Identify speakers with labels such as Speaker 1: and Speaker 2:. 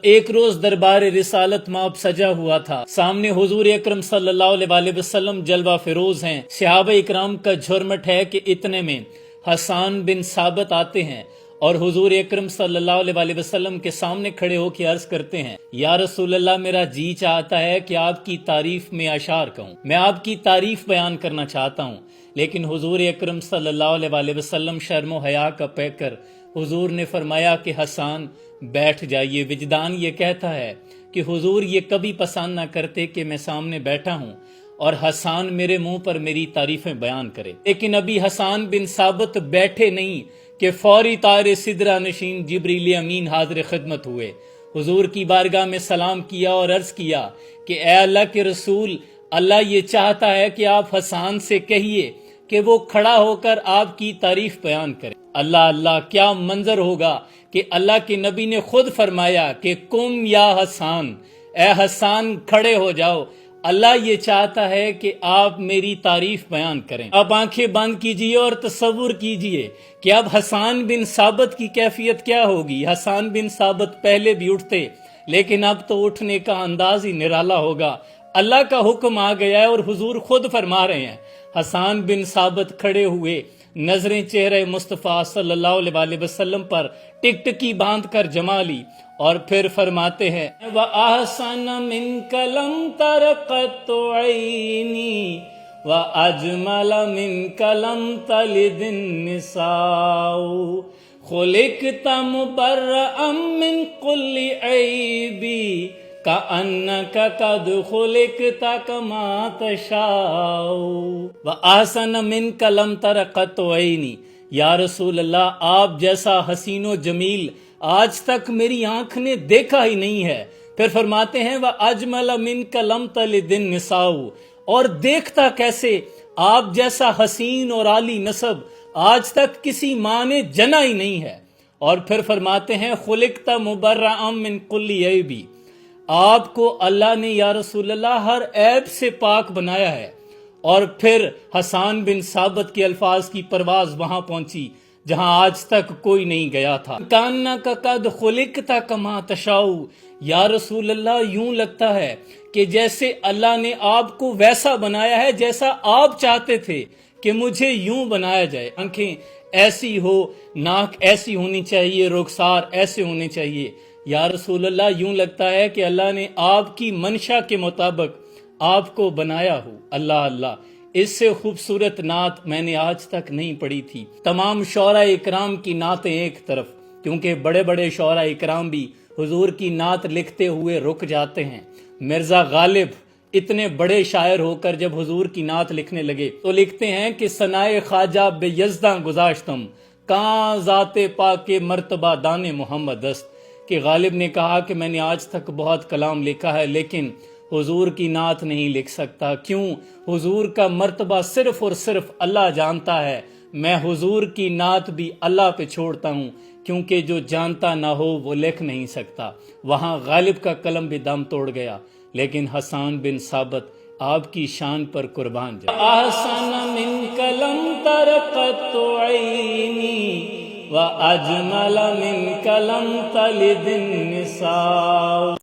Speaker 1: ایک روز دربار رسالت مآب سجا ہوا تھا۔ سامنے حضور اکرم صلی اللہ علیہ وسلم جلوہ فروز ہیں۔ صحابہ اکرام کا جھرمٹ ہے کہ اتنے میں حسان بن ثابت آتے ہیں اور حضور اکرم صلی اللہ علیہ وسلم کے سامنے کھڑے ہو کے عرض کرتے ہیں، یا رسول اللہ، میرا جی چاہتا ہے کہ آپ کی تعریف میں اشعار کہوں، میں آپ کی تعریف بیان کرنا چاہتا ہوں۔ لیکن حضور اکرم صلی اللہ علیہ وسلم شرم و حیا کا پیکر حضور نے فرمایا کہ حسان بیٹھ جائیے۔ وجدان یہ کہتا ہے کہ حضور یہ کبھی پسند نہ کرتے کہ میں سامنے بیٹھا ہوں اور حسان میرے منہ پر میری تعریفیں بیان کرے، لیکن ابھی حسان بن ثابت بیٹھے نہیں کہ فوری طائر سدرہ نشین جبریل امین حاضر خدمت ہوئے، حضور کی بارگاہ میں سلام کیا اور عرض کیا کہ اے اللہ کے رسول، اللہ یہ چاہتا ہے کہ آپ حسان سے کہیے کہ وہ کھڑا ہو کر آپ کی تعریف بیان کرے۔ اللہ اللہ، کیا منظر ہوگا کہ اللہ کے نبی نے خود فرمایا کہ کم یا حسان، اے حسان کھڑے ہو جاؤ، اللہ یہ چاہتا ہے کہ آپ میری تعریف بیان کریں۔ اب آنکھیں بند کیجئے اور تصور کیجئے کہ اب حسان بن ثابت کی کیفیت کیا ہوگی۔ حسان بن ثابت پہلے بھی اٹھتے، لیکن اب تو اٹھنے کا انداز ہی نرالا ہوگا۔ اللہ کا حکم آ گیا ہے اور حضور خود فرما رہے ہیں۔ حسان بن ثابت کھڑے ہوئے، نظریں چہرے مصطفیٰ صلی اللہ علیہ وسلم پر ٹک ٹکی باندھ کر جما لی اور پھر فرماتے ہیں، وَأَحْسَنَ مِنْكَ لَمْ تَرَ قَطُّ عَيْنِي وَأَجْمَلَ مِنْكَ لَمْ تَلِدِ النِّسَاءُ خُلِقْتَ مُبَرَّأً مِنْ كُلِّ عَيْبٍ كَأَنَّكَ قَدْ خُلِقْتَ كَمَا تَشَاءُ وَأَحْسَنَ مِنْكَ لَمْ تَرَ قَطُّ عَيْنِي۔ یا رسول اللہ، آپ جیسا حسین و جمیل آج تک میری آنکھ نے دیکھا ہی نہیں ہے۔ پھر فرماتے ہیں وَأَجْمَلَ مِنْكَ لَمْ تَلِدِ النِّسَاءُ، اور دیکھتا کیسے، آپ جیسا حسین اور عالی نسب آج تک کسی ماں نے جنا ہی نہیں ہے۔ اور پھر فرماتے ہیں خُلِقْتَ مُبَرَّأً مِنْ كُلِّ عَيْبٍ، آپ کو اللہ نے یا رسول اللہ ہر عیب سے پاک بنایا ہے۔ اور پھر حسان بن ثابت کے الفاظ کی پرواز وہاں پہنچی جہاں آج تک کوئی نہیں گیا تھا۔ کَأَنَّكَ قَدْ خُلِقْتَ كَمَا تَشَاءُ، یا رسول اللہ یوں لگتا ہے کہ جیسے اللہ نے آپ کو ویسا بنایا ہے جیسا آپ چاہتے تھے کہ مجھے یوں بنایا جائے۔ آنکھیں ایسی ہو، ناک ایسی ہونی چاہیے، رخسار ایسے ہونے چاہیے۔ یا رسول اللہ یوں لگتا ہے کہ اللہ نے آپ کی منشا کے مطابق آپ کو بنایا ہو۔ اللہ اللہ، اس سے خوبصورت نعت میں نے آج تک نہیں پڑھی تھی۔ تمام شعراء اکرام کی نعتیں ایک طرف، کیونکہ بڑے بڑے شعراء اکرام بھی حضور کی نعت لکھتے ہوئے رک جاتے ہیں۔ مرزا غالب اتنے بڑے شاعر ہو کر جب حضور کی نعت لکھنے لگے تو لکھتے ہیں کہ ثنائے خواجہ بے یزداں گذاشتم، کہاں ذات پاک مرتبہ دان محمد است، کہ غالب نے کہا کہ میں نے آج تک بہت کلام لکھا ہے لیکن حضور کی نعت نہیں لکھ سکتا۔ کیوں؟ حضور کا مرتبہ صرف اور صرف اللہ جانتا ہے، میں حضور کی نعت بھی اللہ پہ چھوڑتا ہوں، کیونکہ جو جانتا نہ ہو وہ لکھ نہیں سکتا۔ وہاں غالب کا قلم بھی دم توڑ گیا، لیکن حسان بن ثابت آپ کی شان پر قربان جائے۔ احسن منک لم تر قط عینی واجمل منک لم تلد النساء۔